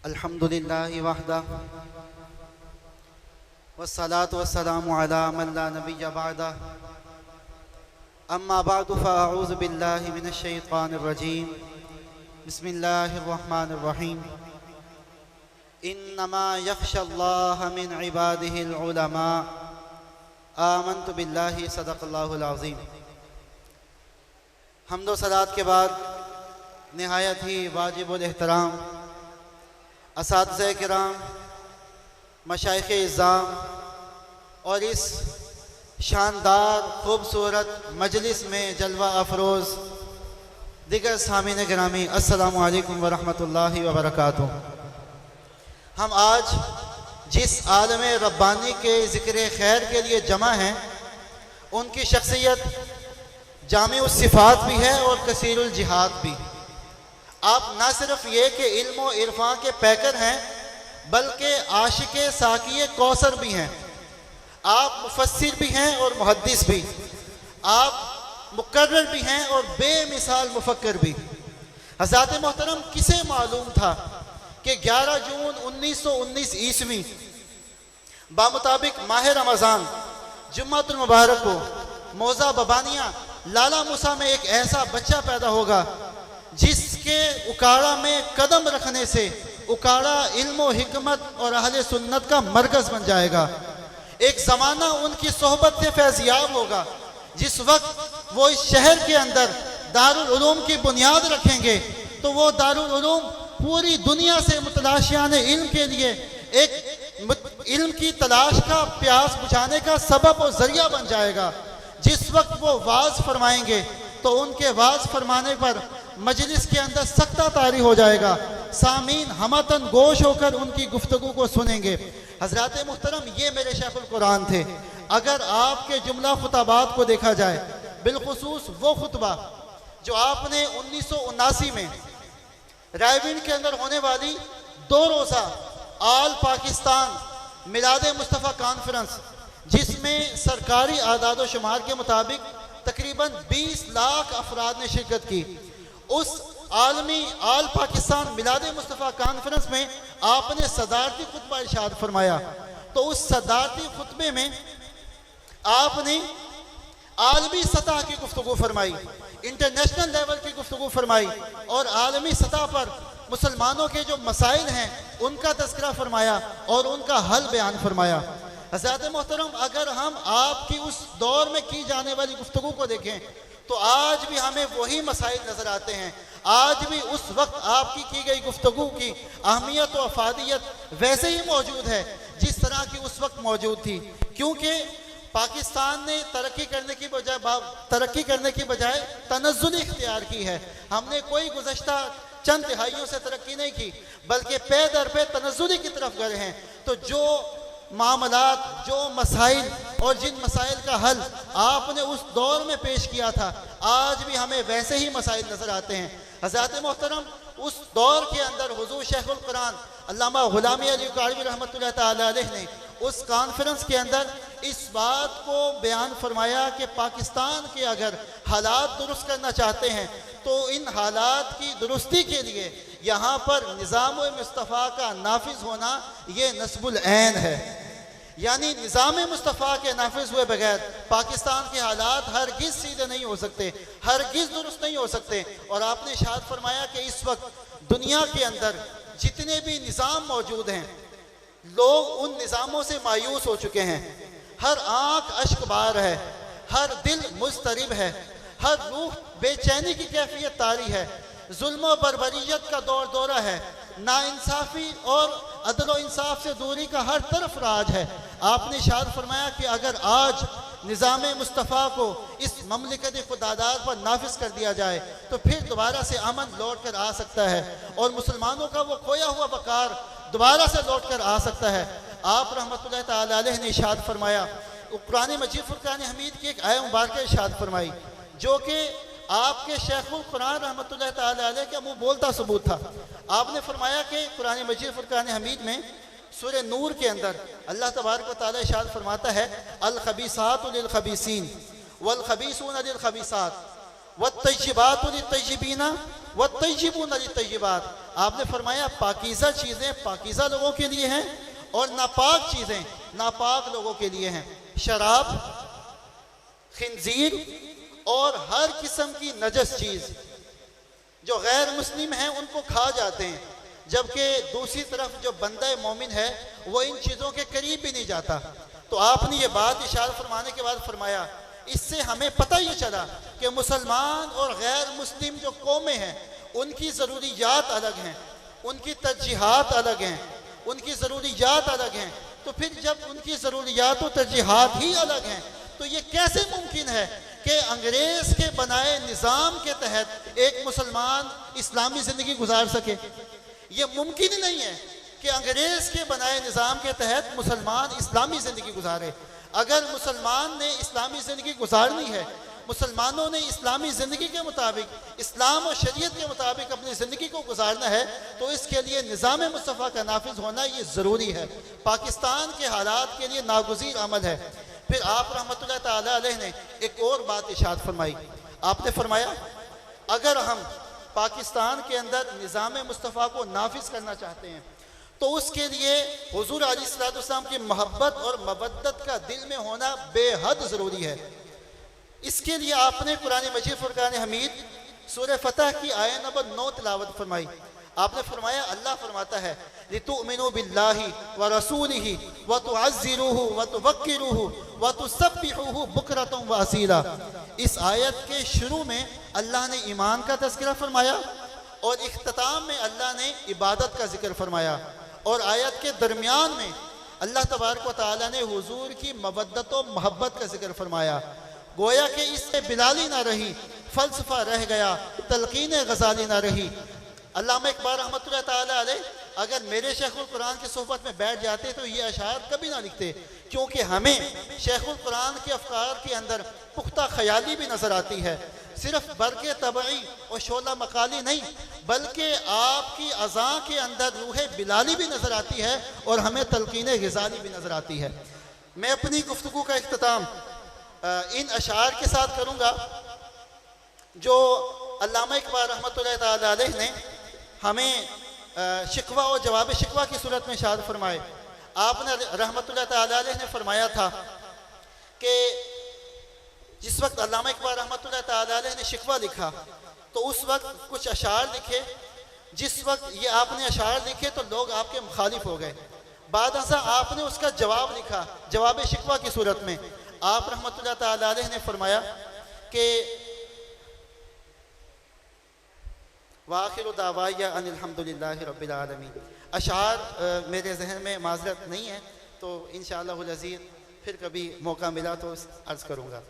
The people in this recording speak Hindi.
अल्हम्दुलिल्लाहि वहदा वस्सलातु वस्सलामु अला मन ला नबिय्य बअदा अम्मा बअदु फ़अऊज़ु बिल्लाहि मिनश शैतानिर रजीम बिस्मिल्लाहिर रहमानिर रहीम इन्नमा यख़्शल्लाह मिन इबादिहिल उलमा आमन्तु बिल्लाहि सदक़ल्लाहुल अज़ीम। हम्दो सलात के बाद निहायत ही वाजिबुल एहतराम असातिज़े किराम, मशाइख़े इज़्ज़ाम और इस शानदार खूबसूरत मजलिस में जलवा अफरोज़ दिगर सामीन गिरामी, अस्सलामु अलैकुम व रहमतुल्लाहि व बरकातुहू। हम आज जिस आलम रब्बानी के ज़िक्र खैर के लिए जमा हैं, उनकी शख्सियत जामिउस सिफ़ात भी है और कसीरुल जिहाद भी। आप न सिर्फ ये कि इल्म व इरफान के पैकर हैं, बल्कि आशिक़े साक़िए कौसर भी हैं। आप मुफस्सिर भी हैं और मुहद्दिस भी। आप मुकर्रर भी हैं और बेमिसाल मुफक्कर भी। हज़रात मोहतरम, किसे मालूम था कि 11 जून 1919 ईस्वी बामुताबिक माह रमज़ान जुम्मतुल मुबारक को मौज़ा बबानिया लाला मूसा में एक ऐसा बच्चा पैदा होगा जिसके उकाड़ा में कदम रखने से उकाड़ा इल्म व हिकमत और अहले सुन्नत का मरकज़ बन जाएगा। एक ज़माना उनकी सोहबत से फैज़याब होगा। जिस वक्त वो इस शहर के अंदर दारुल उलूम की बुनियाद रखेंगे तो वो दारुल उलूम पूरी दुनिया से मुतलाशियान इल्म के लिए एक इल्म की तलाश का प्यास बुझाने का सबब और ज़रिया बन जाएगा। जिस वक्त वो वाज़ फरमाएंगे तो उनके वाज़ फरमाने पर मजलिस के अंदर सख्ता तारी हो जाएगा। सामीन हमतन गोश होकर उनकी गुफ्तगू को सुनेंगे। हज़रात मुहतरम, ये मेरे शेखुल कुरान थे। अगर आपके जुमला खुताबात को देखा जाए, बिलखुसूस वो खुतबा जो आपने 1979 में रायविंड के अंदर होने वाली 2 रोज़ा आल पाकिस्तान मिलाद मुस्तफ़ा कॉन्फ्रेंस, जिसमें सरकारी आदाद व शुमार के मुताबिक तकरीबन 20 लाख अफराद ने शिरकत की, उस आलमी आल पाकिस्तान मिलाद मुस्तफ़ा कॉन्फ्रेंस में आपने सदारती खुतबा इरशाद फरमाया। तो उस सदारती खुतबे में आपने आलमी सतह की गुफ्तगू फरमाई, इंटरनेशनल लेवल की गुफ्तगू फरमाई और आलमी सतह पर मुसलमानों के जो मसाइल हैं उनका तज़किरा फरमाया और उनका हल बयान फरमाया। हज़रात मोहतरम, अगर हम आपकी उस दौर में की जाने वाली गुफ्तगू को देखें तो आज भी हमें वही मसाइल नज़र आते हैं। आज भी उस वक्त आपकी की गई गुफ्तगू की अहमियत और अफादियत वैसे ही मौजूद है जिस तरह की उस वक्त मौजूद थी, क्योंकि पाकिस्तान ने तरक्की करने की बजाय तनज़्ज़ुल इख्तियार की है। हमने कोई गुज़श्ता चंद तिहाइयों से तरक्की नहीं की, बल्कि पे दर पे तनज़्ज़ुल की तरफ गए हैं। तो जो मामलात, जो मसाइल और जिन मसाइल का हल आपने उस दौर में पेश किया था, आज भी हमें वैसे ही मसाइल नज़र आते हैं। हज़रात मोहतरम, उस दौर के अंदर हुज़ूर शेखुल कुरान अल्लामा ग़ुलाम अली कालवी रहमतुल्लाह तआला अलैह ने उस कॉन्फ्रेंस के अंदर इस बात को बयान फरमाया कि पाकिस्तान के अगर हालात दुरुस्त करना चाहते हैं तो इन हालात की दुरुस्ती के लिए यहाँ पर निज़ाम मुस्तफ़ा का नाफिज होना ये नस्बुल ऐन है। यानी निज़ाम मुस्तफ़ा के नाफिज हुए बगैर पाकिस्तान के हालात हरगिज़ सीधे नहीं हो सकते, हरगिज़ दुरुस्त नहीं हो सकते। और आपने इरशाद फरमाया कि इस वक्त दुनिया के अंदर जितने भी निज़ाम मौजूद हैं, लोग उन निज़ामों से मायूस हो चुके हैं। हर आँख अश्कबार है, हर दिल मुस्तरिब है, हर रूह बेचैनी की कैफियत तारी है। जुल्म बरबरियत का दौर दौरा है, नाइंसाफ़ी और अदल व इंसाफ से दूरी का हर तरफ राज है। आपने इरशाद फरमाया कि अगर आज निज़ाम मुस्तफ़ा को इस ममलिकत खुदादार पर नाफिज कर दिया जाए तो फिर दोबारा से अमन लौट कर आ सकता है और मुसलमानों का वो खोया हुआ वक़ार दोबारा से लौट कर आ सकता है। आप रहमतुल्लाह तआला अलैह ने इरशाद फरमाया, कुरान मजीद फुरकान हमीद की एक आयत मुबारक इरशाद फरमाई जो कि आपके शेखुल कुरान रहमतुल्लाह तआला अलैह का मुँह बोलता सबूत था। आपने फरमाया कि कुरान मजीद फुरकान हमीद में सूरह नूर के अंदर अल्लाह तबारक व तआला इरशाद फरमाता है, अल खबीसातु लिल खबीसीन वल खबीसून लिल खबीसात व तय्यबात लित्तय्यबीना व तय्यबून लित्तय्यबात। आपने फरमाया पाकीज़ा चीज़ें पाकीज़ा लोगों के लिए हैं और नापाक चीज़ें नापाक लोगों के लिए हैं। शराब, खिंजीर और हर किस्म की नजस चीज़ जो गैर मुस्लिम हैं उनको खा जाते हैं, जबकि दूसरी तरफ जो बंदा मोमिन है वो इन चीज़ों के करीब भी नहीं जाता। तो आपने ये बात इशारा फरमाने के बाद फरमाया, इससे हमें पता ये चला कि मुसलमान और गैर मुस्लिम जो कौमें हैं उनकी ज़रूरियात अलग हैं, उनकी तरजीहात अलग हैं, उनकी ज़रूरियात अलग हैं। तो फिर जब उनकी ज़रूरियात और तरजीहात ही अलग हैं तो ये कैसे मुमकिन है कि अंग्रेज़ के बनाए निज़ाम के तहत एक मुसलमान इस्लामी ज़िंदगी गुजार सके? ये मुमकिन ही नहीं है कि अंग्रेज़ के बनाए निज़ाम के तहत मुसलमान इस्लामी ज़िंदगी गुजारे। अगर मुसलमान ने इस्लामी ज़िंदगी गुजारनी है, मुसलमानों ने इस्लामी ज़िंदगी के मुताबिक, इस्लाम और शरीयत के मुताबिक अपनी ज़िंदगी को गुजारना है, तो इसके लिए निज़ाम मुस्तफ़ा का नाफिज होना ये ज़रूरी है। पाकिस्तान के हालात के लिए नागुज़ीर अमल है। फिर आप रहमतुल्लाह ताला अलैह ने एक और बात इरशाद फरमाई। आपने फरमाया अगर हम पाकिस्तान के अंदर निज़ाम मुस्तफ़ा को नाफिज करना चाहते हैं तो उसके लिए हुज़ूर अलैहिस्सलाम की मोहब्बत और मवद्दत का दिल में होना बेहद ज़रूरी है। इसके लिए आपने कुरान मजीद फुरकान हमीद सूरह फतह की आयत नंबर 9 तिलावत फरमाई। आपने फरमाया, अल्लाह फरमाता है लितुमिनु बिल्लाहि व रसूलिहि व तुअज़्ज़िरूहु व तुवक्किरूहु व तुसब्बिहुहु बुकरतन व असीला। इस आयत के शुरू में अल्लाह ने ईमान का तज़किरा फरमाया और इख्तिताम में अल्लाह ने इबादत का जिक्र फरमाया, और आयत के दरमियान में अल्लाह तबारक व तआला ने हुजूर की मवद्दत और मोहब्बत का जिक्र फरमाया। गोया कि इससे बिलाली ना रही, फ़लसफ़ा रह गया, तलकीन गज़ाली ना रही। अल्लामा इकबाल रहमतुल्लाह ताला अलैह अगर मेरे शेखुल कुरान की सोहबत में बैठ जाते तो ये अशार कभी ना लिखते, क्योंकि हमें शेखुल कुरान के अफकार के अंदर पुख्ता ख्याली भी नज़र आती है। सिर्फ बरक़े तबई और शोला मकाली नहीं, बल्कि आपकी अज़ा के अंदर रूह बिलाली भी नज़र आती है और हमें तलकीन ग़ज़ाली भी नज़र आती है। मैं अपनी गुफ्तगू का इख्तिताम इन अशार के साथ करूँगा जो अल्लामा इकबाल रहमतुल्लाह ताला अलैह ने हमें शिकवा और जवाब शिकवा की सूरत में इरशाद फरमाए। आपने रहमतुल्लाह ताला अलैह ने फरमाया था कि जिस वक्त अल्लामा इकबाल रहमतुल्लाह ताला अलैह ने शिकवा लिखा तो उस वक्त कुछ अशार लिखे, जिस वक्त ये आपने अशार लिखे तो लोग आपके मुखालिफ हो गए। बाद असा आपने उसका जवाब लिखा जवाब शिकवा की सूरत में। आप रहमतुल्लाह ताला अलैह ने फरमाया कि वाखिरु दावाया अनिल हम्दुलिल्लाहि रब्बिल आलमीन। अशार मेरे जहन में माजरत नहीं है, तो इंशाअल्लाहुल अज़ीज़ फिर कभी मौका मिला तो अर्ज़ करूँगा।